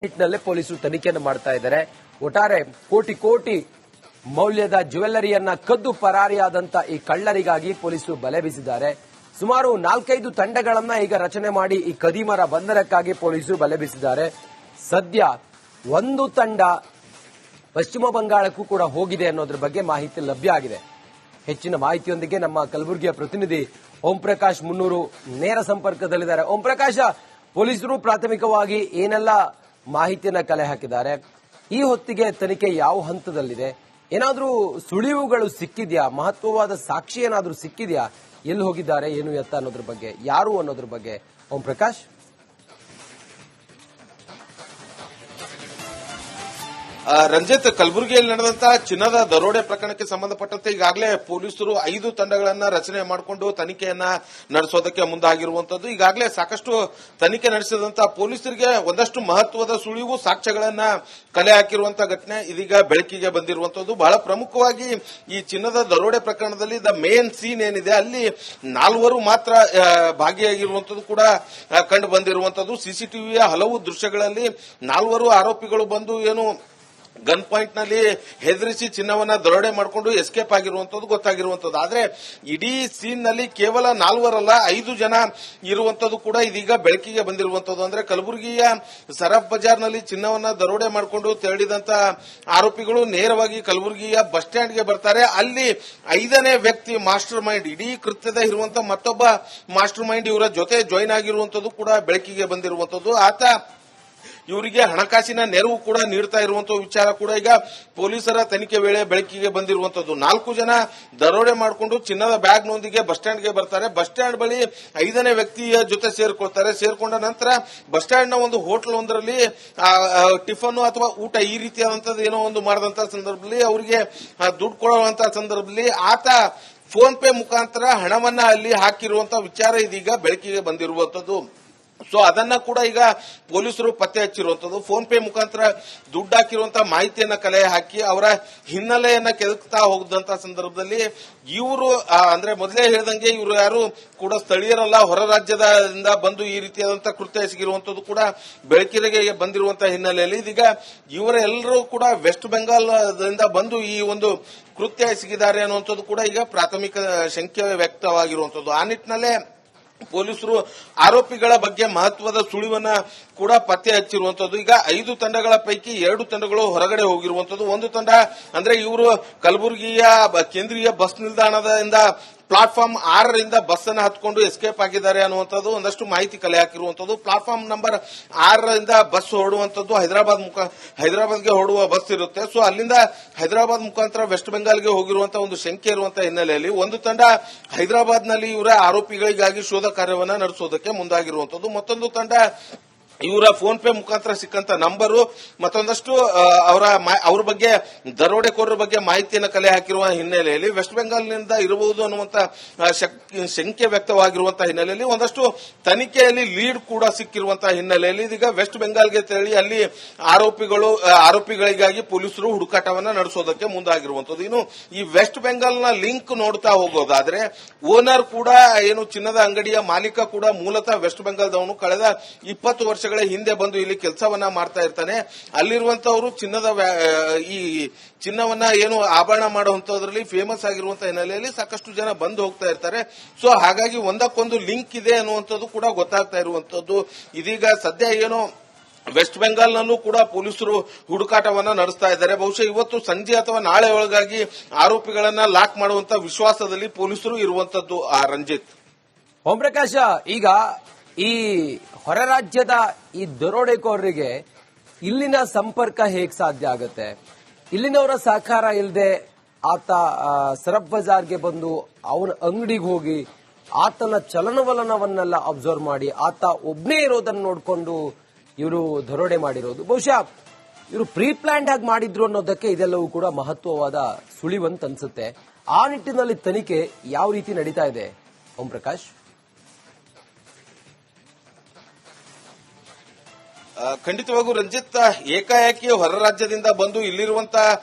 ನಿಟ್ಟಿನಲ್ಲೇ ಪೊಲೀಸರು ತನಿಖೆಯನ್ನು ಮಾಡ್ತಾ ಇದ್ದಾರೆ. ಒಟ್ಟಾರೆ ಕೋಟಿ ಕೋಟಿ ಮೌಲ್ಯದ ಜ್ಯುವೆಲ್ಲರಿಯನ್ನ ಕದ್ದು ಪರಾರಿಯಾದಂತ ಈ ಕಳ್ಳರಿಗಾಗಿ ಪೊಲೀಸರು ಬಲೆ ಬೀಸಿದ್ದಾರೆ. ಸುಮಾರು 4-5 ತಂಡಗಳನ್ನ ಈಗ ರಚನೆ ಮಾಡಿ ಈ ಕದಿಮರ ಬಂಧನಕ್ಕಾಗಿ ಪೊಲೀಸರು ಬಲೆ ಬೀಸಿದ್ದಾರೆ. ಸದ್ಯ ಒಂದು ತಂಡ ಪಶ್ಚಿಮ ಬಂಗಾಳಕ್ಕೂ ಕೂಡ ಹೋಗಿದೆ ಅನ್ನೋದ್ರ ಬಗ್ಗೆ ಮಾಹಿತಿ ಲಭ್ಯ ಆಗಿದೆ. ಹೆಚ್ಚಿನ ಮಾಹಿತಿಯೊಂದಿಗೆ ನಮ್ಮ ಕಲಬುರಗಿಯ ಪ್ರತಿನಿಧಿ ಓಂ ಪ್ರಕಾಶ್ ಮುನ್ನೂರು ನೇರ ಸಂಪರ್ಕದಲ್ಲಿದ್ದಾರೆ. ಓಂ ಪ್ರಕಾಶ, ಪೊಲೀಸರು ಪ್ರಾಥಮಿಕವಾಗಿ ಏನೆಲ್ಲ ಮಾಹಿತಿಯನ್ನ ಕಲೆ ಹಾಕಿದ್ದಾರೆ? ಈ ಹೊತ್ತಿಗೆ ತನಿಖೆ ಯಾವ ಹಂತದಲ್ಲಿದೆ? ಏನಾದ್ರೂ ಸುಳಿವುಗಳು ಸಿಕ್ಕಿದ್ಯಾ? ಮಹತ್ವವಾದ ಸಾಕ್ಷಿ ಏನಾದ್ರೂ ಸಿಕ್ಕಿದ್ಯಾ? ಎಲ್ಲಿ ಹೋಗಿದ್ದಾರೆ, ಏನು ಎತ್ತ ಅನ್ನೋದ್ರ ಬಗ್ಗೆ, ಯಾರು ಅನ್ನೋದ್ರ ಬಗ್ಗೆ ಓಂ ಪ್ರಕಾಶ್? ರಂಜಿತ್, ಕಲಬುರಗಿಯಲ್ಲಿ ನಡೆದಂತಹ ಚಿನ್ನದ ದರೋಡೆ ಪ್ರಕರಣಕ್ಕೆ ಸಂಬಂಧಪಟ್ಟಂತೆ ಈಗಾಗಲೇ ಪೊಲೀಸರು 5 ತಂಡಗಳನ್ನ ರಚನೆ ಮಾಡಿಕೊಂಡು ತನಿಖೆಯನ್ನ ನಡೆಸೋದಕ್ಕೆ ಮುಂದಾಗಿರುವಂತದ್ದು. ಈಗಾಗಲೇ ಸಾಕಷ್ಟು ತನಿಖೆ ನಡೆಸಿದಂತಹ ಪೊಲೀಸರಿಗೆ ಒಂದಷ್ಟು ಮಹತ್ವದ ಸುಳಿವು ಸಾಕ್ಷ್ಯಗಳನ್ನ ಕಲೆ ಹಾಕಿರುವಂತಹ ಘಟನೆ ಇದೀಗ ಬೆಳಕಿಗೆ ಬಂದಿರುವಂತದ್ದು. ಬಹಳ ಪ್ರಮುಖವಾಗಿ ಈ ಚಿನ್ನದ ದರೋಡೆ ಪ್ರಕರಣದಲ್ಲಿ ದ ಮೇನ್ ಸೀನ್ ಏನಿದೆ ಅಲ್ಲಿ 4 ಮಾತ್ರ ಭಾಗಿಯಾಗಿರುವಂತದ್ದು ಕೂಡ ಕಂಡು ಬಂದಿರುವಂತದ್ದು. ಸಿಸಿಟಿವಿಯ ಹಲವು ದೃಶ್ಯಗಳಲ್ಲಿ 4 ಆರೋಪಿಗಳು ಬಂದು ಏನು ಗನ್ ಪಾಯಿಂಟ್ ನಲ್ಲಿ ಹೆದರಿಸಿ ಚಿನ್ನವನ್ನ ದರೋಡೆ ಮಾಡಿಕೊಂಡು ಎಸ್ಕೇಪ್ ಆಗಿರುವಂತದ್ದು ಗೊತ್ತಾಗಿರುವಂತದ್ದು. ಆದ್ರೆ ಇಡೀ ಸೀನ್ ನಲ್ಲಿ ಕೇವಲ 4 ಅಲ್ಲ 5 ಜನ ಇರುವಂತದ್ದು ಕೂಡ ಇದೀಗ ಬೆಳಕಿಗೆ ಬಂದಿರುವಂತದ್ದು. ಅಂದ್ರೆ ಕಲಬುರಗಿಯ ಸರಫ್ ಬಜಾರ್ ನಲ್ಲಿ ಚಿನ್ನವನ್ನ ದರೋಡೆ ಮಾಡಿಕೊಂಡು ತೆರಳಿದಂತ ಆರೋಪಿಗಳು ನೇರವಾಗಿ ಕಲಬುರಗಿಯ ಬಸ್ ಸ್ಟ್ಯಾಂಡ್ಗೆ ಬರ್ತಾರೆ. ಅಲ್ಲಿ 5ನೇ ವ್ಯಕ್ತಿ ಮಾಸ್ಟರ್ ಮೈಂಡ್, ಇಡೀ ಕೃತ್ಯದ ಇರುವಂತ ಮತ್ತೊಬ್ಬ ಮಾಸ್ಟರ್ ಮೈಂಡ್ ಇವರ ಜೊತೆ ಜಾಯಿನ್ ಆಗಿರುವಂತದ್ದು ಕೂಡ ಬೆಳಕಿಗೆ ಬಂದಿರುವಂತದ್ದು. ಆತ ಇವರಿಗೆ ಹಣಕಾಸಿನ ನೆರವು ಕೂಡ ನೀಡ್ತಾ ಇರುವಂತಹ ವಿಚಾರ ಕೂಡ ಈಗ ಪೊಲೀಸರ ತನಿಖೆ ವೇಳೆ ಬೆಳಕಿಗೆ ಬಂದಿರುವಂತದ್ದು. 4 ಜನ ದರೋಡೆ ಮಾಡಿಕೊಂಡು ಚಿನ್ನದ ಬ್ಯಾಗ್ನೊಂದಿಗೆ ಬಸ್ ಸ್ಟ್ಯಾಂಡ್ಗೆ ಬರ್ತಾರೆ. ಬಸ್ ಸ್ಟ್ಯಾಂಡ್ ಬಳಿ 5ನೇ ವ್ಯಕ್ತಿಯ ಜೊತೆ ಸೇರ್ಕೊಳ್ತಾರೆ. ಸೇರ್ಕೊಂಡ ನಂತರ ಬಸ್ ಸ್ಟ್ಯಾಂಡ್ ನ ಒಂದು ಹೋಟೆಲ್ ಒಂದರಲ್ಲಿ ಟಿಫನ್ ಅಥವಾ ಊಟ ಈ ರೀತಿಯಾದಂತದ್ದು ಏನೋ ಒಂದು ಮಾಡಿದಂತಹ ಸಂದರ್ಭದಲ್ಲಿ ಅವರಿಗೆ ದುಡ್ಡು ಕೊಡುವಂತಹ ಸಂದರ್ಭದಲ್ಲಿ ಆತ ಫೋನ್ ಪೇ ಮುಖಾಂತರ ಹಣವನ್ನ ಅಲ್ಲಿ ಹಾಕಿರುವಂತಹ ವಿಚಾರ ಇದೀಗ ಬೆಳಕಿಗೆ ಬಂದಿರುವಂತದ್ದು. ಸೊ ಅದನ್ನ ಕೂಡ ಈಗ ಪೊಲೀಸರು ಪತ್ತೆ ಹಚ್ಚಿರುವಂತದ್ದು. ಫೋನ್ ಪೇ ಮುಖಾಂತರ ದುಡ್ಡು ಹಾಕಿರುವಂತಹ ಮಾಹಿತಿಯನ್ನ ಕಲೆ ಹಾಕಿ ಅವರ ಹಿನ್ನೆಲೆಯನ್ನ ಕೆದಕ್ತಾ ಹೋಗದಂತಹ ಸಂದರ್ಭದಲ್ಲಿ ಇವರು ಅಂದ್ರೆ ಮೊದಲೇ ಹೇಳಿದಂಗೆ ಇವರು ಯಾರು ಕೂಡ ಸ್ಥಳೀಯರಲ್ಲ, ಹೊರ ರಾಜ್ಯದಿಂದ ಬಂದು ಈ ರೀತಿಯಾದಂತಹ ಕೃತ್ಯ ಎಸಗಿರುವಂತದ್ದು ಕೂಡ ಬೆಳಕಿಗೆ ಬಂದಿರುವಂತಹ ಹಿನ್ನೆಲೆಯಲ್ಲಿ ಇದೀಗ ಇವರೆಲ್ಲರೂ ಕೂಡ ವೆಸ್ಟ್ ಬೆಂಗಾಲ್ದಿಂದ ಬಂದು ಈ ಒಂದು ಕೃತ್ಯ ಎಸಗಿದ್ದಾರೆ ಅನ್ನುವಂಥದ್ದು ಕೂಡ ಈಗ ಪ್ರಾಥಮಿಕ ಶಂಕೆ ವ್ಯಕ್ತವಾಗಿರುವಂತದ್ದು. ಆ ನಿಟ್ಟಿನಲ್ಲೇ ಪೊಲೀಸರು ಆರೋಪಿಗಳ ಬಗ್ಗೆ ಮಹತ್ವದ ಸುಳಿವನ್ನ ಕೂಡ ಪತ್ತೆ ಹಚ್ಚಿರುವಂತದ್ದು. ಈಗ 5 ತಂಡಗಳ ಪೈಕಿ 2 ತಂಡಗಳು ಹೊರಗಡೆ ಹೋಗಿರುವಂತದ್ದು. ಒಂದು ತಂಡ ಅಂದ್ರೆ ಇವರು ಕಲಬುರಗಿಯ ಕೇಂದ್ರೀಯ ಬಸ್ ನಿಲ್ದಾಣದಿಂದ ಪ್ಲಾಟ್ಫಾರ್ಮ್ 6ರಿಂದ ಬಸ್ ಅನ್ನು ಹತ್ಕೊಂಡು ಎಸ್ಕೇಪ್ ಆಗಿದ್ದಾರೆ ಅನ್ನುವಂಥದ್ದು ಒಂದಷ್ಟು ಮಾಹಿತಿ ಕಲೆ ಹಾಕಿರುವಂತದ್ದು. ಪ್ಲಾಟ್ಫಾರ್ಮ್ ನಂಬರ್ 6ರಿಂದ ಬಸ್ ಹೊರಡುವಂತದ್ದು ಹೈದರಾಬಾದ್ಗೆ ಹೊರಡುವ ಬಸ್ ಇರುತ್ತೆ. ಸೊ ಅಲ್ಲಿಂದ ಹೈದರಾಬಾದ್ ಮುಖಾಂತರ ವೆಸ್ಟ್ ಬೆಂಗಾಲ್ಗೆ ಹೋಗಿರುವಂತಹ ಒಂದು ಶಂಕೆ ಇರುವಂತಹ ಹಿನ್ನೆಲೆಯಲ್ಲಿ ಒಂದು ತಂಡ ಹೈದರಾಬಾದ್ನಲ್ಲಿ ಇವರ ಆರೋಪಿಗಳಿಗಾಗಿ ಶೋಧ ಕಾರ್ಯವನ್ನ ನಡೆಸೋದಕ್ಕೆ ಮುಂದಾಗಿರುವಂತದ್ದು. ಮತ್ತೊಂದು ತಂಡ ಇವರ ಫೋನ್ ಪೇ ಮುಖಾಂತರ ಸಿಕ್ಕಂತ ನಂಬರು ಮತ್ತೊಂದಷ್ಟು ಅವರ ಬಗ್ಗೆ ದರೋಡೆಕೋರರ ಬಗ್ಗೆ ಮಾಹಿತಿಯನ್ನು ಕಲೆ ಹಾಕಿರುವ ಹಿನ್ನೆಲೆಯಲ್ಲಿ ವೆಸ್ಟ್ ಬೆಂಗಾಲ್ನಿಂದ ಇರಬಹುದು ಅನ್ನುವಂತ ಶಂಕೆ ವ್ಯಕ್ತವಾಗಿರುವಂತಹ ಹಿನ್ನೆಲೆಯಲ್ಲಿ ಒಂದಷ್ಟು ತನಿಖೆಯಲ್ಲಿ ಲೀಡ್ ಕೂಡ ಸಿಕ್ಕಿರುವಂತಹ ಹಿನ್ನೆಲೆಯಲ್ಲಿ ಇದೀಗ ವೆಸ್ಟ್ ಬೆಂಗಾಲ್ಗೆ ತೆರಳಿ ಅಲ್ಲಿ ಆರೋಪಿಗಳಿಗಾಗಿ ಪೊಲೀಸರು ಹುಡುಕಾಟವನ್ನ ನಡೆಸೋದಕ್ಕೆ ಮುಂದಾಗಿರುವಂತದ್ದು. ಇನ್ನು ಈ ವೆಸ್ಟ್ ಬೆಂಗಾಲ್ನ ಲಿಂಕ್ ನೋಡ್ತಾ ಹೋಗೋದಾದ್ರೆ ಓನರ್ ಕೂಡ ಏನು ಚಿನ್ನದ ಅಂಗಡಿಯ ಮಾಲೀಕ ಕೂಡ ಮೂಲತಃ ವೆಸ್ಟ್ ಬೆಂಗಾಲ್ದವನು. ಕಳೆದ 20 ವರ್ಷ ಹಿಂದೆ ಬಂದು ಇಲ್ಲಿ ಕೆಲಸವನ್ನ ಮಾಡ್ತಾ ಇರ್ತಾನೆ. ಅಲ್ಲಿರುವಂತವರು ಈ ಚಿನ್ನವನ್ನ ಏನು ಆಭರಣ ಮಾಡುವಂತದ್ರಲ್ಲಿ ಫೇಮಸ್ ಆಗಿರುವಂತಹ ಹಿನ್ನೆಲೆಯಲ್ಲಿ ಸಾಕಷ್ಟು ಜನ ಬಂದು ಹೋಗ್ತಾ ಇರ್ತಾರೆ. ಸೊ ಹಾಗಾಗಿ ಒಂದಕ್ಕೊಂದು ಲಿಂಕ್ ಇದೆ ಅನ್ನುವಂಥದ್ದು ಕೂಡ ಗೊತ್ತಾಗ್ತಾ ಇರುವಂತದ್ದು. ಇದೀಗ ಸದ್ಯ ಏನೋ ವೆಸ್ಟ್ ಬೆಂಗಾಲ್ನಲ್ಲೂ ಕೂಡ ಪೊಲೀಸರು ಹುಡುಕಾಟವನ್ನ ನಡೆಸ್ತಾ ಇದ್ದಾರೆ. ಬಹುಶಃ ಇವತ್ತು ಸಂಜೆ ಅಥವಾ ನಾಳೆ ಒಳಗಾಗಿ ಆರೋಪಿಗಳನ್ನ ಲಾಕ್ ಮಾಡುವಂತ ವಿಶ್ವಾಸದಲ್ಲಿ ಪೊಲೀಸರು ಇರುವಂತದ್ದು. ರಂಜಿತ್, ಓಂ ಪ್ರಕಾಶ, ಈಗ ಈ ಹೊರ ರಾಜ್ಯದ ಈ ದರೋಡೆಕೋರರಿಗೆ ಇಲ್ಲಿನ ಸಂಪರ್ಕ ಹೇಗೆ ಸಾಧ್ಯ ಆಗುತ್ತೆ? ಇಲ್ಲಿನವರ ಸಹಕಾರ ಇಲ್ಲದೆ ಆತ ಸರಫ್ ಬಜಾರ್ಗೆ ಬಂದು ಅವನ ಅಂಗಡಿಗೆ ಹೋಗಿ ಆತನ ಚಲನವಲನವನ್ನೆಲ್ಲ ಅಬ್ಸರ್ವ್ ಮಾಡಿ ಆತ ಒಬ್ಬನೇ ಇರೋದನ್ನು ನೋಡಿಕೊಂಡು ಇವರು ದರೋಡೆ ಮಾಡಿರೋದು. ಬಹುಶಃ ಇವರು ಪ್ರೀ ಪ್ಲಾನ್ಡ್ ಆಗಿ ಮಾಡಿದ್ರು ಅನ್ನೋದಕ್ಕೆ ಇದೆಲ್ಲವೂ ಕೂಡ ಮಹತ್ವವಾದ ಸುಳಿವಂತ ಅನ್ಸುತ್ತೆ. ಆ ನಿಟ್ಟಿನಲ್ಲಿ ತನಿಖೆ ಯಾವ ರೀತಿ ನಡೀತಾ ಇದೆ ಓಂ ಪ್ರಕಾಶ್? ಖಂಡಿತವಾಗೂ ರಂಜಿತ್, ಏಕಾಏಕಿ ಹೊರ ರಾಜ್ಯದಿಂದ ಬಂದು ಇಲ್ಲಿರುವಂತ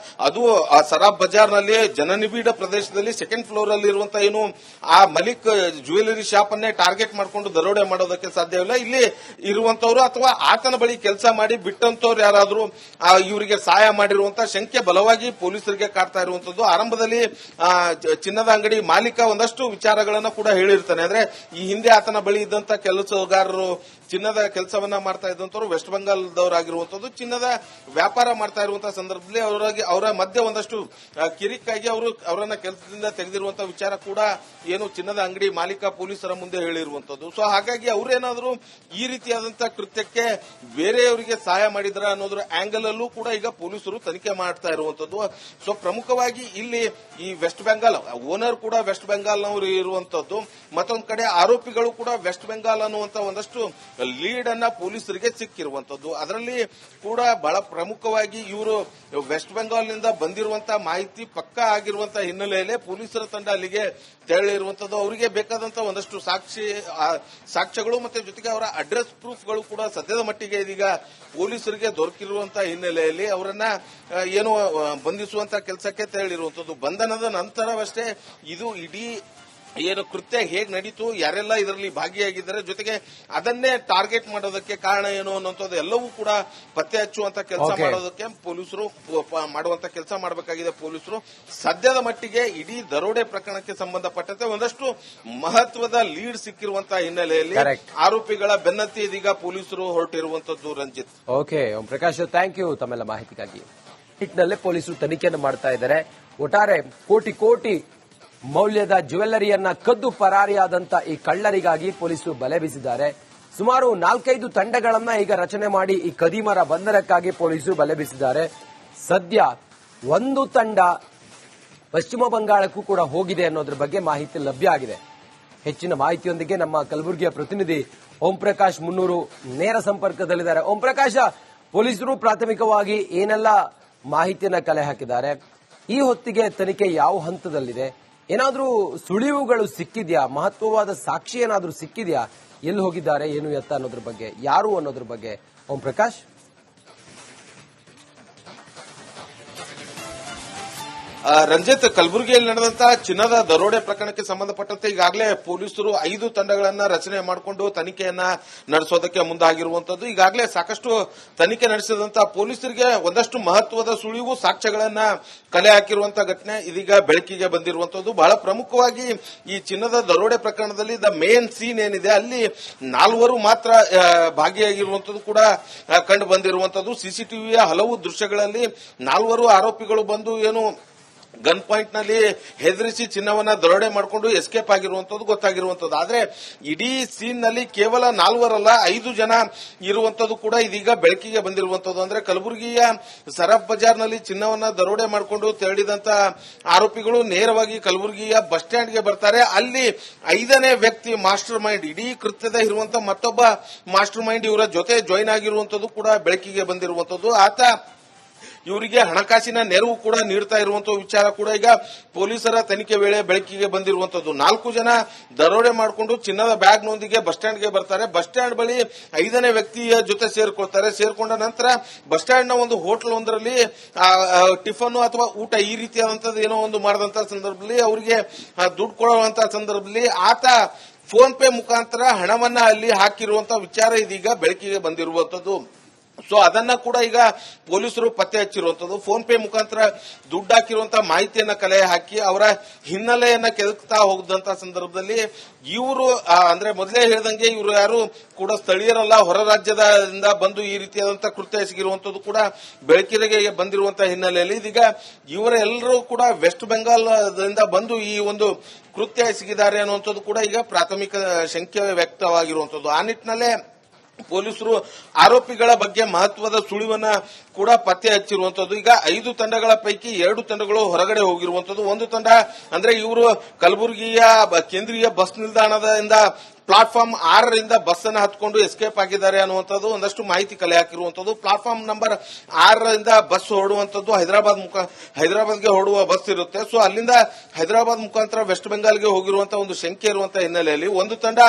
ಅದು ಸರಾಬ್ ಬಜಾರ್ನಲ್ಲಿ ಜನನಿಬಿಡ ಪ್ರದೇಶದಲ್ಲಿ ಸೆಕೆಂಡ್ ಫ್ಲೋರ್ ಅಲ್ಲಿ ಇರುವಂತಹ ಏನು ಆ ಮಲಿಕ್ ಜ್ಯುವೆಲರಿ ಶಾಪ್ ಅನ್ನೇ ಟಾರ್ಗೆಟ್ ಮಾಡಿಕೊಂಡು ದರೋಡೆ ಮಾಡೋದಕ್ಕೆ ಸಾಧ್ಯವಿಲ್ಲ. ಇಲ್ಲಿ ಇರುವಂತವರು ಅಥವಾ ಆತನ ಬಳಿ ಕೆಲಸ ಮಾಡಿ ಬಿಟ್ಟಂತವ್ರು ಯಾರಾದ್ರೂ ಇವರಿಗೆ ಸಹಾಯ ಮಾಡಿರುವಂತಹ ಶಂಕೆ ಬಲವಾಗಿ ಪೊಲೀಸರಿಗೆ ಕಾಡ್ತಾ ಇರುವಂತದ್ದು. ಆರಂಭದಲ್ಲಿ ಚಿನ್ನದ ಅಂಗಡಿ ಮಾಲೀಕ ಒಂದಷ್ಟು ವಿಚಾರಗಳನ್ನ ಕೂಡ ಹೇಳಿರ್ತಾನೆ. ಅಂದ್ರೆ ಈ ಹಿಂದೆ ಆತನ ಬಳಿ ಇದ್ದಂತ ಕೆಲಸಗಾರರು ಚಿನ್ನದ ಕೆಲಸವನ್ನ ಮಾಡ್ತಾ ಇದ್ದಂತವರು ವೆಸ್ಟ್ ಬೆಂಗಾಲ್ದವರಾಗಿರುವಂತದ್ದು, ಚಿನ್ನದ ವ್ಯಾಪಾರ ಮಾಡ್ತಾ ಇರುವಂತಹ ಸಂದರ್ಭದಲ್ಲಿ ಅವರ ಮಧ್ಯೆ ಒಂದಷ್ಟು ಕಿರಿಕಾಗಿ ಅವರನ್ನ ಕೆಲಸದಿಂದ ತೆಗೆದಿರುವಂತಹ ವಿಚಾರ ಕೂಡ ಏನು ಚಿನ್ನದ ಅಂಗಡಿ ಮಾಲೀಕ ಪೊಲೀಸರ ಮುಂದೆ ಹೇಳಿರುವಂತದ್ದು. ಸೊ ಹಾಗಾಗಿ ಅವರೇನಾದರೂ ಈ ರೀತಿಯಾದಂತಹ ಕೃತ್ಯಕ್ಕೆ ಬೇರೆಯವರಿಗೆ ಸಹಾಯ ಮಾಡಿದ್ರ ಅನ್ನೋದ್ರ ಆಂಗಲ್ ಅಲ್ಲೂ ಕೂಡ ಈಗ ಪೊಲೀಸರು ತನಿಖೆ ಮಾಡ್ತಾ ಇರುವಂತದ್ದು. ಸೊ ಪ್ರಮುಖವಾಗಿ ಇಲ್ಲಿ ಈ ವೆಸ್ಟ್ ಬೆಂಗಾಲ್ ಓನರ್ ಕೂಡ ವೆಸ್ಟ್ ಬೆಂಗಾಲ್ನವರು ಇರುವಂತದ್ದು, ಮತ್ತೊಂದು ಕಡೆ ಆರೋಪಿಗಳು ಕೂಡ ವೆಸ್ಟ್ ಬೆಂಗಾಲ್ ಅನ್ನುವಂತ ಒಂದಷ್ಟು ಲೀಡ್ ಅನ್ನ ಪೊಲೀಸರಿಗೆ ಸಿಕ್ಕಿರುವಂತದ್ದು. ಅದರಲ್ಲಿ ಕೂಡ ಬಹಳ ಪ್ರಮುಖವಾಗಿ ಇವರು ವೆಸ್ಟ್ ಬೆಂಗಾಲ್ನಿಂದ ಬಂದಿರುವಂತಹ ಮಾಹಿತಿ ಪಕ್ಕಾ ಆಗಿರುವಂತಹ ಹಿನ್ನೆಲೆಯಲ್ಲಿ ಪೊಲೀಸರ ತಂಡ ಅಲ್ಲಿಗೆ ತೆರಳಿರುವಂತದ್ದು. ಅವರಿಗೆ ಬೇಕಾದಂತಹ ಒಂದಷ್ಟು ಸಾಕ್ಷ್ಯಗಳು ಮತ್ತೆ ಜೊತೆಗೆ ಅವರ ಅಡ್ರೆಸ್ ಪ್ರೂಫ್ಗಳು ಕೂಡ ಸದ್ಯದ ಮಟ್ಟಿಗೆ ಇದೀಗ ಪೊಲೀಸರಿಗೆ ದೊರಕಿರುವಂತಹ ಹಿನ್ನೆಲೆಯಲ್ಲಿ ಅವರನ್ನ ಏನು ಬಂಧಿಸುವಂತಹ ಕೆಲಸಕ್ಕೆ ತೆರಳಿರುವಂತದ್ದು. ಬಂಧನದ ನಂತರವಷ್ಟೇ ಇದು ಇಡೀ ಏನು ಕೃತ್ಯ ಹೇಗೆ ನಡೀತು, ಯಾರೆಲ್ಲ ಇದರಲ್ಲಿ ಭಾಗಿಯಾಗಿದ್ದಾರೆ, ಜೊತೆಗೆ ಅದನ್ನೇ ಟಾರ್ಗೆಟ್ ಮಾಡೋದಕ್ಕೆ ಕಾರಣ ಏನು ಅನ್ನೋಂಥದ್ದು ಎಲ್ಲವೂ ಕೂಡ ಪತ್ತೆ ಹಚ್ಚುವಂತ ಕೆಲಸ ಮಾಡೋದಕ್ಕೆ ಪೊಲೀಸರು ಮಾಡುವಂತ ಕೆಲಸ ಮಾಡಬೇಕಾಗಿದೆ. ಪೊಲೀಸರು ಸದ್ಯದ ಮಟ್ಟಿಗೆ ಇಡೀ ದರೋಡೆ ಪ್ರಕರಣಕ್ಕೆ ಸಂಬಂಧಪಟ್ಟಂತೆ ಒಂದಷ್ಟು ಮಹತ್ವದ ಲೀಡ್ ಸಿಕ್ಕಿರುವಂತಹ ಹಿನ್ನೆಲೆಯಲ್ಲಿ ಆರೋಪಿಗಳ ಬೆನ್ನತ್ತಿ ಇದೀಗ ಪೊಲೀಸರು ಹೊರಟಿರುವಂತದ್ದು. Ranjith. Okay, Om Prakash, thank you ತಮ್ಮೆಲ್ಲ ಮಾಹಿತಿಗಾಗಿ. ನಿಟ್ಟಿನಲ್ಲೇ ಪೊಲೀಸರು ತನಿಖೆಯನ್ನು ಮಾಡ್ತಾ ಇದ್ದಾರೆ. ಒಟ್ಟಾರೆ ಕೋಟಿ ಕೋಟಿ ಮೌಲ್ಯದ ಜ್ಯುವೆಲ್ಲರಿಯನ್ನ ಕದ್ದು ಪರಾರಿಯಾದಂತ ಈ ಕಳ್ಳರಿಗಾಗಿ ಪೊಲೀಸರು ಬಲೆ ಬೀಸಿದ್ದಾರೆ. ಸುಮಾರು 4-5 ತಂಡಗಳನ್ನ ಈಗ ರಚನೆ ಮಾಡಿ ಈ ಕದಿಮರ ಬಂಧನಕ್ಕಾಗಿ ಪೊಲೀಸರು ಬಲೆ ಬೀಸಿದ್ದಾರೆ. ಸದ್ಯ ಒಂದು ತಂಡ ಪಶ್ಚಿಮ ಬಂಗಾಳಕ್ಕೂ ಕೂಡ ಹೋಗಿದೆ ಅನ್ನೋದ್ರ ಬಗ್ಗೆ ಮಾಹಿತಿ ಲಭ್ಯ ಆಗಿದೆ. ಹೆಚ್ಚಿನ ಮಾಹಿತಿಯೊಂದಿಗೆ ನಮ್ಮ ಕಲಬುರಗಿಯ ಪ್ರತಿನಿಧಿ ಓಂ ಪ್ರಕಾಶ್ ಮುನ್ನೂರು ನೇರ ಸಂಪರ್ಕದಲ್ಲಿದ್ದಾರೆ. ಓಂ ಪ್ರಕಾಶ್, ಪೊಲೀಸರು ಪ್ರಾಥಮಿಕವಾಗಿ ಏನೆಲ್ಲ ಮಾಹಿತಿಯನ್ನ ಕಲೆ ಹಾಕಿದ್ದಾರೆ? ಈ ಹೊತ್ತಿಗೆ ತನಿಖೆ ಯಾವ ಹಂತದಲ್ಲಿದೆ? ಏನಾದ್ರೂ ಸುಳಿವುಗಳು ಸಿಕ್ಕಿದ್ಯಾ? ಮಹತ್ವವಾದ ಸಾಕ್ಷಿ ಏನಾದ್ರೂ ಸಿಕ್ಕಿದ್ಯಾ? ಎಲ್ಲಿ ಹೋಗಿದ್ದಾರೆ, ಏನು ಎತ್ತ ಅನ್ನೋದ್ರ ಬಗ್ಗೆ, ಯಾರು ಅನ್ನೋದ್ರ ಬಗ್ಗೆ ಓಂ ಪ್ರಕಾಶ್? ರಂಜಿತ್, ಕಲಬುರಗಿಯಲ್ಲಿ ನಡೆದಂತಹ ಚಿನ್ನದ ದರೋಡೆ ಪ್ರಕರಣಕ್ಕೆ ಸಂಬಂಧಪಟ್ಟಂತೆ ಈಗಾಗಲೇ ಪೊಲೀಸರು 5 ತಂಡಗಳನ್ನ ರಚನೆ ಮಾಡಿಕೊಂಡು ತನಿಖೆಯನ್ನ ನಡೆಸೋದಕ್ಕೆ ಮುಂದಾಗಿರುವಂತದ್ದು. ಈಗಾಗಲೇ ಸಾಕಷ್ಟು ತನಿಖೆ ನಡೆಸಿದಂತಹ ಪೊಲೀಸರಿಗೆ ಒಂದಷ್ಟು ಮಹತ್ವದ ಸುಳಿವು ಸಾಕ್ಷ್ಯಗಳನ್ನ ಕಲೆ ಹಾಕಿರುವಂತಹ ಘಟನೆ ಇದೀಗ ಬೆಳಕಿಗೆ ಬಂದಿರುವಂತದ್ದು. ಬಹಳ ಪ್ರಮುಖವಾಗಿ ಈ ಚಿನ್ನದ ದರೋಡೆ ಪ್ರಕರಣದಲ್ಲಿ ದ ಮೇನ್ ಸೀನ್ ಏನಿದೆ ಅಲ್ಲಿ 4 ಮಾತ್ರ ಭಾಗಿಯಾಗಿರುವಂತದ್ದು ಕೂಡ ಕಂಡು ಬಂದಿರುವಂತದ್ದು. ಸಿಸಿಟಿವಿಯ ಹಲವು ದೃಶ್ಯಗಳಲ್ಲಿ 4 ಆರೋಪಿಗಳು ಬಂದು ಏನು ಗನ್ ಪಾಯಿಂಟ್ ನಲ್ಲಿ ಹೆದರಿಸಿ ಚಿನ್ನವನ್ನ ದರೋಡೆ ಮಾಡಿಕೊಂಡು ಎಸ್ಕೇಪ್ ಆಗಿರುವಂತದ್ದು ಗೊತ್ತಾಗಿರುವಂತದ್ದು. ಆದ್ರೆ ಇಡೀ ಸೀನ್ ನಲ್ಲಿ ಕೇವಲ 4 ಅಲ್ಲ 5 ಜನ ಇರುವಂತದ್ದು ಕೂಡ ಇದೀಗ ಬೆಳಕಿಗೆ ಬಂದಿರುವಂತದ್ದು. ಅಂದ್ರೆ ಕಲಬುರಗಿಯ ಸರಾಬ್ ಬಜಾರ್ನಲ್ಲಿ ಚಿನ್ನವನ್ನ ದರೋಡೆ ಮಾಡಿಕೊಂಡು ತೆರಳಿದಂತ ಆರೋಪಿಗಳು ನೇರವಾಗಿ ಕಲಬುರಗಿಯ ಬಸ್ ಸ್ಟ್ಯಾಂಡ್ಗೆ ಬರ್ತಾರೆ. ಅಲ್ಲಿ 5ನೇ ವ್ಯಕ್ತಿ ಮಾಸ್ಟರ್ ಮೈಂಡ್, ಇಡೀ ಕೃತ್ಯದ ಇರುವಂತ ಮತ್ತೊಬ್ಬ ಮಾಸ್ಟರ್ ಮೈಂಡ್ ಇವರ ಜೊತೆ ಜಾಯಿನ್ ಆಗಿರುವಂತದ್ದು ಕೂಡ ಬೆಳಕಿಗೆ ಬಂದಿರುವಂತದ್ದು. ಆತ ಇವರಿಗೆ ಹಣಕಾಸಿನ ನೆರವು ಕೂಡ ನೀಡ್ತಾ ಇರುವಂತಹ ವಿಚಾರ ಕೂಡ ಈಗ ಪೊಲೀಸರ ತನಿಖೆ ವೇಳೆ ಬೆಳಕಿಗೆ ಬಂದಿರುವಂತದ್ದು. 4 ಜನ ದರೋಡೆ ಮಾಡಿಕೊಂಡು ಚಿನ್ನದ ಬ್ಯಾಗ್ನೊಂದಿಗೆ ಬಸ್ ಸ್ಟ್ಯಾಂಡ್ಗೆ ಬರ್ತಾರೆ. ಬಸ್ ಸ್ಟ್ಯಾಂಡ್ ಬಳಿ 5ನೇ ವ್ಯಕ್ತಿಯ ಜೊತೆ ಸೇರ್ಕೊಳ್ತಾರೆ. ಸೇರ್ಕೊಂಡ ನಂತರ ಬಸ್ ಸ್ಟ್ಯಾಂಡ್ ನ ಒಂದು ಹೋಟೆಲ್ ಒಂದರಲ್ಲಿ ಟಿಫನ್ ಅಥವಾ ಊಟ ಈ ರೀತಿಯಾದಂತದ್ದು ಏನೋ ಒಂದು ಮಾಡಿದಂತಹ ಸಂದರ್ಭದಲ್ಲಿ ಅವರಿಗೆ ದುಡ್ಡು ಕೊಡುವಂತಹ ಸಂದರ್ಭದಲ್ಲಿ ಆತ ಫೋನ್ ಪೇ ಮುಖಾಂತರ ಹಣವನ್ನ ಅಲ್ಲಿ ಹಾಕಿರುವಂತಹ ವಿಚಾರ ಇದೀಗ ಬೆಳಕಿಗೆ ಬಂದಿರುವಂತದ್ದು. ಸೊ ಅದನ್ನ ಕೂಡ ಈಗ ಪೊಲೀಸರು ಪತ್ತೆ ಹಚ್ಚಿರುವಂತದ್ದು. ಫೋನ್ ಪೇ ಮುಖಾಂತರ ದುಡ್ಡು ಹಾಕಿರುವಂತಹ ಮಾಹಿತಿಯನ್ನ ಕಲೆ ಹಾಕಿ ಅವರ ಹಿನ್ನೆಲೆಯನ್ನ ಕೆದಕ್ತಾ ಹೋದಂತಹ ಸಂದರ್ಭದಲ್ಲಿ ಇವರು ಅಂದ್ರೆ ಮೊದಲೇ ಹೇಳಿದಂಗೆ ಇವರು ಯಾರು ಕೂಡ ಸ್ಥಳೀಯರಲ್ಲ, ಹೊರ ರಾಜ್ಯದಿಂದ ಬಂದು ಈ ರೀತಿಯಾದಂತಹ ಕೃತ್ಯ ಎಸಗಿರುವಂತದ್ದು ಕೂಡ ಬೆಳಕಿಗೆ ಬಂದಿರುವಂತಹ ಹಿನ್ನೆಲೆಯಲ್ಲಿ ಇದೀಗ ಇವರೆಲ್ಲರೂ ಕೂಡ ವೆಸ್ಟ್ ಬೆಂಗಾಲ್ದಿಂದ ಬಂದು ಈ ಒಂದು ಕೃತ್ಯ ಎಸಗಿದ್ದಾರೆ ಅನ್ನುವಂಥದ್ದು ಕೂಡ ಈಗ ಪ್ರಾಥಮಿಕ ಶಂಕೆ ವ್ಯಕ್ತವಾಗಿರುವಂತದ್ದು. ಆ ನಿಟ್ಟಿನಲ್ಲೇ ಪೊಲೀಸರು ಆರೋಪಿಗಳ ಬಗ್ಗೆ ಮಹತ್ವದ ಸುಳಿವನ್ನ ಕೂಡ ಪತ್ತೆ ಹಚ್ಚಿರುವಂತದ್ದು. ಈಗ 5 ತಂಡಗಳ ಪೈಕಿ 2 ತಂಡಗಳು ಹೊರಗಡೆ ಹೋಗಿರುವಂತದ್ದು. ಒಂದು ತಂಡ ಅಂದ್ರೆ ಇವರು ಕಲಬುರಗಿಯ ಕೇಂದ್ರೀಯ ಬಸ್ ನಿಲ್ದಾಣದಿಂದ ಪ್ಲಾಟ್ಫಾರ್ಮ್ 6ರಿಂದ ಬಸ್ ಅನ್ನು ಹತ್ಕೊಂಡು ಎಸ್ಕೇಪ್ ಆಗಿದ್ದಾರೆ ಅನ್ನುವಂಥದ್ದು ಒಂದಷ್ಟು ಮಾಹಿತಿ ಕಲೆ ಹಾಕಿರುವಂತದ್ದು. ಪ್ಲಾಟ್ಫಾರ್ಮ್ ನಂಬರ್ 6ರಿಂದ ಬಸ್ ಹೊರಡುವಂತದ್ದು ಹೈದರಾಬಾದ್ಗೆ ಹೊರಡುವ ಬಸ್ ಇರುತ್ತೆ. ಸೊ ಅಲ್ಲಿಂದ ಹೈದರಾಬಾದ್ ಮುಖಾಂತರ ವೆಸ್ಟ್ ಬೆಂಗಾಲ್ಗೆ ಹೋಗಿರುವಂತಹ ಒಂದು ಶಂಕೆ ಇರುವಂತಹ ಹಿನ್ನೆಲೆಯಲ್ಲಿ ಒಂದು ತಂಡ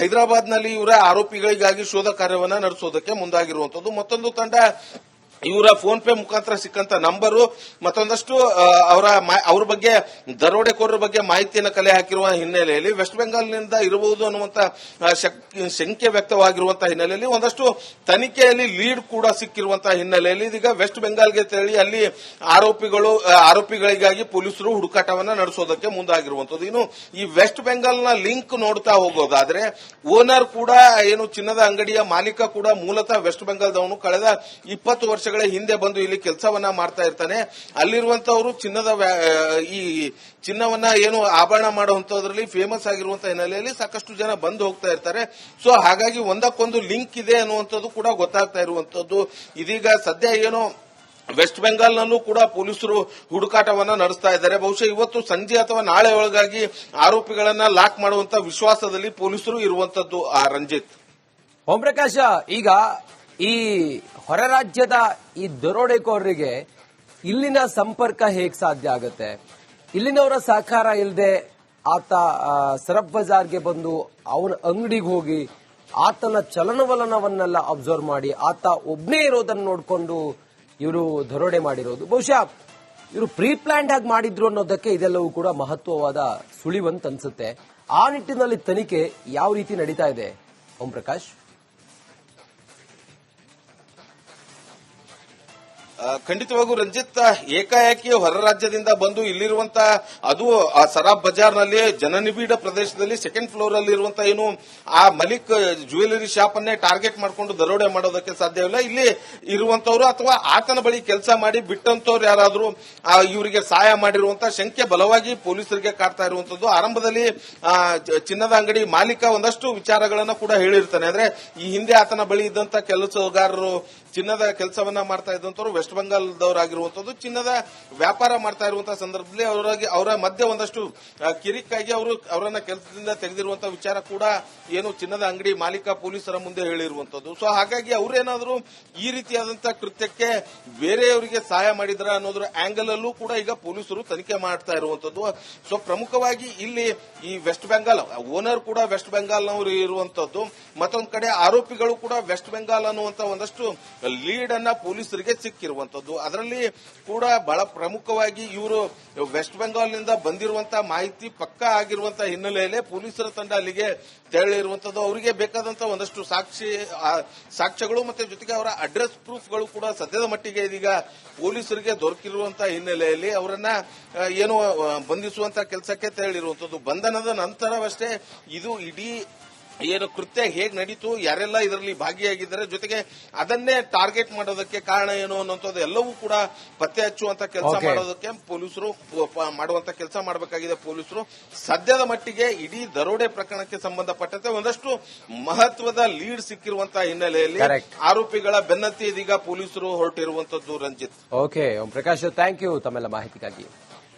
ಹೈದರಾಬಾದ್ನಲ್ಲಿ ಇವರ ಆರೋಪಿಗಳಿಗಾಗಿ ಶೋಧ ಕಾರ್ಯವನ್ನ ನಡೆಸೋದಕ್ಕೆ ಮುಂದಾಗಿರುವಂತದ್ದು. ಮತ್ತೊಂದು ತಂಡ ಇವರ ಫೋನ್ ಪೇ ಮುಖಾಂತರ ಸಿಕ್ಕಂತ ನಂಬರು ಮತ್ತೊಂದಷ್ಟು ಅವರ ಬಗ್ಗೆ ದರೋಡೆಕೋರರ ಬಗ್ಗೆ ಮಾಹಿತಿಯನ್ನು ಕಲೆ ಹಾಕಿರುವ ಹಿನ್ನೆಲೆಯಲ್ಲಿ ವೆಸ್ಟ್ ಬೆಂಗಾಲ್ನಿಂದ ಇರಬಹುದು ಅನ್ನುವಂತ ಶಂಕೆ ವ್ಯಕ್ತವಾಗಿರುವಂತಹ ಹಿನ್ನೆಲೆಯಲ್ಲಿ ಒಂದಷ್ಟು ತನಿಖೆಯಲ್ಲಿ ಲೀಡ್ ಕೂಡ ಸಿಕ್ಕಿರುವಂತಹ ಹಿನ್ನೆಲೆಯಲ್ಲಿ ಇದೀಗ ವೆಸ್ಟ್ ಬೆಂಗಾಲ್ಗೆ ತೆರಳಿ ಅಲ್ಲಿ ಆರೋಪಿಗಳಿಗಾಗಿ ಪೊಲೀಸರು ಹುಡುಕಾಟವನ್ನ ನಡೆಸೋದಕ್ಕೆ ಮುಂದಾಗಿರುವಂತದ್ದು. ಇನ್ನು ಈ ವೆಸ್ಟ್ ಬೆಂಗಾಲ್ನ ಲಿಂಕ್ ನೋಡ್ತಾ ಹೋಗೋದಾದ್ರೆ ಓನರ್ ಕೂಡ ಏನು ಚಿನ್ನದ ಅಂಗಡಿಯ ಮಾಲೀಕ ಕೂಡ ಮೂಲತಃ ವೆಸ್ಟ್ ಬೆಂಗಾಲ್ದವನು. ಕಳೆದ 20 ವರ್ಷಗಳ ಹಿಂದೆ ಬಂದು ಇಲ್ಲಿ ಕೆಲಸವನ್ನ ಮಾಡ್ತಾ ಇರ್ತಾನೆ. ಅಲ್ಲಿರುವಂತವರು ಈ ಚಿನ್ನವನ್ನ ಏನು ಆಭರಣ ಮಾಡುವಂತದ್ರಲ್ಲಿ ಫೇಮಸ್ ಆಗಿರುವಂತಹ ಹಿನ್ನೆಲೆಯಲ್ಲಿ ಸಾಕಷ್ಟು ಜನ ಬಂದು ಹೋಗ್ತಾ ಇರ್ತಾರೆ. ಸೊ ಹಾಗಾಗಿ ಒಂದಕ್ಕೊಂದು ಲಿಂಕ್ ಇದೆ ಅನ್ನುವಂಥದ್ದು ಕೂಡ ಗೊತ್ತಾಗ್ತಾ ಇರುವಂತದ್ದು. ಇದೀಗ ಸದ್ಯ ಏನು ವೆಸ್ಟ್ ಬೆಂಗಾಲ್ನಲ್ಲೂ ಕೂಡ ಪೊಲೀಸರು ಹುಡುಕಾಟವನ್ನ ನಡೆಸ್ತಾ ಇದ್ದಾರೆ. ಬಹುಶಃ ಇವತ್ತು ಸಂಜೆ ಅಥವಾ ನಾಳೆ ಒಳಗಾಗಿ ಆರೋಪಿಗಳನ್ನ ಲಾಕ್ ಮಾಡುವಂತ ವಿಶ್ವಾಸದಲ್ಲಿ ಪೊಲೀಸರು ಇರುವಂತದ್ದು. ರಂಜಿತ್, ಓಂ ಪ್ರಕಾಶ, ಈಗ ಈ ಹೊರ ರಾಜ್ಯದ ಈ ದರೋಡೆಕೋರರಿಗೆ ಇಲ್ಲಿನ ಸಂಪರ್ಕ ಹೇಗೆ ಸಾಧ್ಯ ಆಗುತ್ತೆ? ಇಲ್ಲಿನವರ ಸಹಕಾರ ಇಲ್ಲದೆ ಆತ ಸರಬ್ ಬಜಾರ್ಗೆ ಬಂದು ಅವನ ಅಂಗಡಿಗೆ ಹೋಗಿ ಆತನ ಚಲನವಲನವನ್ನೆಲ್ಲ ಅಬ್ಸರ್ವ್ ಮಾಡಿ ಆತ ಒಬ್ನೇ ಇರೋದನ್ನ ನೋಡಿಕೊಂಡು ಇವರು ದರೋಡೆ ಮಾಡಿರೋದು. ಬಹುಶಃ ಇವರು ಪ್ರೀ ಪ್ಲಾನ್ಡ್ ಆಗಿ ಮಾಡಿದ್ರು ಅನ್ನೋದಕ್ಕೆ ಇದೆಲ್ಲವೂ ಕೂಡ ಮಹತ್ವವಾದ ಸುಳಿವಂತ ಅನ್ಸುತ್ತೆ. ಆ ನಿಟ್ಟಿನಲ್ಲಿ ತನಿಖೆ ಯಾವ ರೀತಿ ನಡೀತಾ ಇದೆ ಓಂ ಪ್ರಕಾಶ್? ಖಂಡಿತವಾಗೂ ರಂಜಿತ್, ಏಕಾಏಕಿ ಹೊರ ರಾಜ್ಯದಿಂದ ಬಂದು ಇಲ್ಲಿರುವಂತಹ ಅದು ಸರಾಬ್ ಬಜಾರ್ನಲ್ಲಿ ಜನನಿಬಿಡ ಪ್ರದೇಶದಲ್ಲಿ ಸೆಕೆಂಡ್ ಫ್ಲೋರ್ ಅಲ್ಲಿ ಇರುವಂತಹ ಏನು ಆ ಮಲಿಕ್ ಜ್ಯುವೆಲರಿ ಶಾಪ್ ಅನ್ನೇ ಟಾರ್ಗೆಟ್ ಮಾಡಿಕೊಂಡು ದರೋಡೆ ಮಾಡೋದಕ್ಕೆ ಸಾಧ್ಯವಿಲ್ಲ. ಇಲ್ಲಿ ಇರುವಂತವರು ಅಥವಾ ಆತನ ಬಳಿ ಕೆಲಸ ಮಾಡಿ ಬಿಟ್ಟಂತವ್ರು ಯಾರಾದ್ರೂ ಇವರಿಗೆ ಸಹಾಯ ಮಾಡಿರುವಂತಹ ಶಂಕೆ ಬಲವಾಗಿ ಪೊಲೀಸರಿಗೆ ಕಾಡ್ತಾ ಇರುವಂತದ್ದು. ಆರಂಭದಲ್ಲಿ ಚಿನ್ನದ ಅಂಗಡಿ ಮಾಲೀಕ ಒಂದಷ್ಟು ವಿಚಾರಗಳನ್ನ ಕೂಡ ಹೇಳಿರ್ತಾನೆ. ಅಂದ್ರೆ ಈ ಹಿಂದೆ ಆತನ ಬಳಿ ಇದ್ದಂತ ಕೆಲಸಗಾರರು ಚಿನ್ನದ ಕೆಲಸವನ್ನ ಮಾಡ್ತಾ ಇದ್ದಂತವರು ವೆಸ್ಟ್ ಬೆಂಗಾಲ್ದವರಾಗಿರುವಂತದ್ದು. ಚಿನ್ನದ ವ್ಯಾಪಾರ ಮಾಡ್ತಾ ಇರುವಂತಹ ಸಂದರ್ಭದಲ್ಲಿ ಅವರ ಮಧ್ಯೆ ಒಂದಷ್ಟು ಕಿರಿಕಾಗಿ ಅವರನ್ನ ಕೆಲಸದಿಂದ ತೆಗೆದಿರುವಂತಹ ವಿಚಾರ ಕೂಡ ಏನು ಚಿನ್ನದ ಅಂಗಡಿ ಮಾಲೀಕ ಪೊಲೀಸರ ಮುಂದೆ ಹೇಳಿರುವಂತದ್ದು. ಸೊ ಹಾಗಾಗಿ ಅವರೇನಾದರೂ ಈ ರೀತಿಯಾದಂತಹ ಕೃತ್ಯಕ್ಕೆ ಬೇರೆಯವರಿಗೆ ಸಹಾಯ ಮಾಡಿದ್ರ ಅನ್ನೋದ್ರ ಆಂಗಲ್ ಅಲ್ಲೂ ಕೂಡ ಈಗ ಪೊಲೀಸರು ತನಿಖೆ ಮಾಡ್ತಾ ಇರುವಂತದ್ದು. ಸೊ ಪ್ರಮುಖವಾಗಿ ಇಲ್ಲಿ ಈ ವೆಸ್ಟ್ ಬೆಂಗಾಲ್ ಓನರ್ ಕೂಡ ವೆಸ್ಟ್ ಬೆಂಗಾಲ್ನವರು ಇರುವಂತದ್ದು, ಮತ್ತೊಂದು ಕಡೆ ಆರೋಪಿಗಳು ಕೂಡ ವೆಸ್ಟ್ ಬೆಂಗಾಲ್ ಅನ್ನುವಂತ ಒಂದಷ್ಟು ಲೀಡ್ ಅನ್ನ ಪೊಲೀಸರಿಗೆ ಸಿಕ್ಕಿರುವಂತದ್ದು. ಅದರಲ್ಲಿ ಕೂಡ ಬಹಳ ಪ್ರಮುಖವಾಗಿ ಇವರು ವೆಸ್ಟ್ ಬೆಂಗಾಲ್ನಿಂದ ಬಂದಿರುವಂತಹ ಮಾಹಿತಿ ಪಕ್ಕಾ ಆಗಿರುವಂತಹ ಹಿನ್ನೆಲೆಯಲ್ಲಿ ಪೊಲೀಸರ ತಂಡ ಅಲ್ಲಿಗೆ ತೆರಳಿರುವಂತದ್ದು. ಅವರಿಗೆ ಬೇಕಾದಂತಹ ಒಂದಷ್ಟು ಸಾಕ್ಷ್ಯಗಳು ಮತ್ತೆ ಜೊತೆಗೆ ಅವರ ಅಡ್ರೆಸ್ ಪ್ರೂಫ್ಗಳು ಕೂಡ ಸದ್ಯದ ಮಟ್ಟಿಗೆ ಇದೀಗ ಪೊಲೀಸರಿಗೆ ದೊರಕಿರುವಂತಹ ಹಿನ್ನೆಲೆಯಲ್ಲಿ ಅವರನ್ನ ಏನು ಬಂಧಿಸುವಂತಹ ಕೆಲಸಕ್ಕೆ ತೆರಳಿರುವಂತದ್ದು. ಬಂಧನದ ನಂತರವಷ್ಟೇ ಇದು ಇಡೀ ಏನು ಕೃತ್ಯ ಹೇಗೆ ನಡೀತು, ಯಾರೆಲ್ಲ ಇದರಲ್ಲಿ ಭಾಗಿಯಾಗಿದ್ದಾರೆ, ಜೊತೆಗೆ ಅದನ್ನೇ ಟಾರ್ಗೆಟ್ ಮಾಡೋದಕ್ಕೆ ಕಾರಣ ಏನು ಅನ್ನೋಂಥದ್ದು ಎಲ್ಲವೂ ಕೂಡ ಪತ್ತೆ ಹಚ್ಚುವಂತ ಕೆಲಸ ಮಾಡೋದಕ್ಕೆ ಪೊಲೀಸರು ಮಾಡುವಂತ ಕೆಲಸ ಮಾಡಬೇಕಾಗಿದೆ. ಪೊಲೀಸರು ಸದ್ಯದ ಮಟ್ಟಿಗೆ ಇಡೀ ದರೋಡೆ ಪ್ರಕರಣಕ್ಕೆ ಸಂಬಂಧಪಟ್ಟಂತೆ ಒಂದಷ್ಟು ಮಹತ್ವದ ಲೀಡ್ ಸಿಕ್ಕಿರುವಂತಹ ಹಿನ್ನೆಲೆಯಲ್ಲಿ ಆರೋಪಿಗಳ ಬೆನ್ನತ್ತಿ ಇದೀಗ ಪೊಲೀಸರು ಹೊರಟಿರುವಂತದ್ದು. Ranjith, okay Om Prakash, thank you ತಮ್ಮೆಲ್ಲ ಮಾಹಿತಿಗಾಗಿ.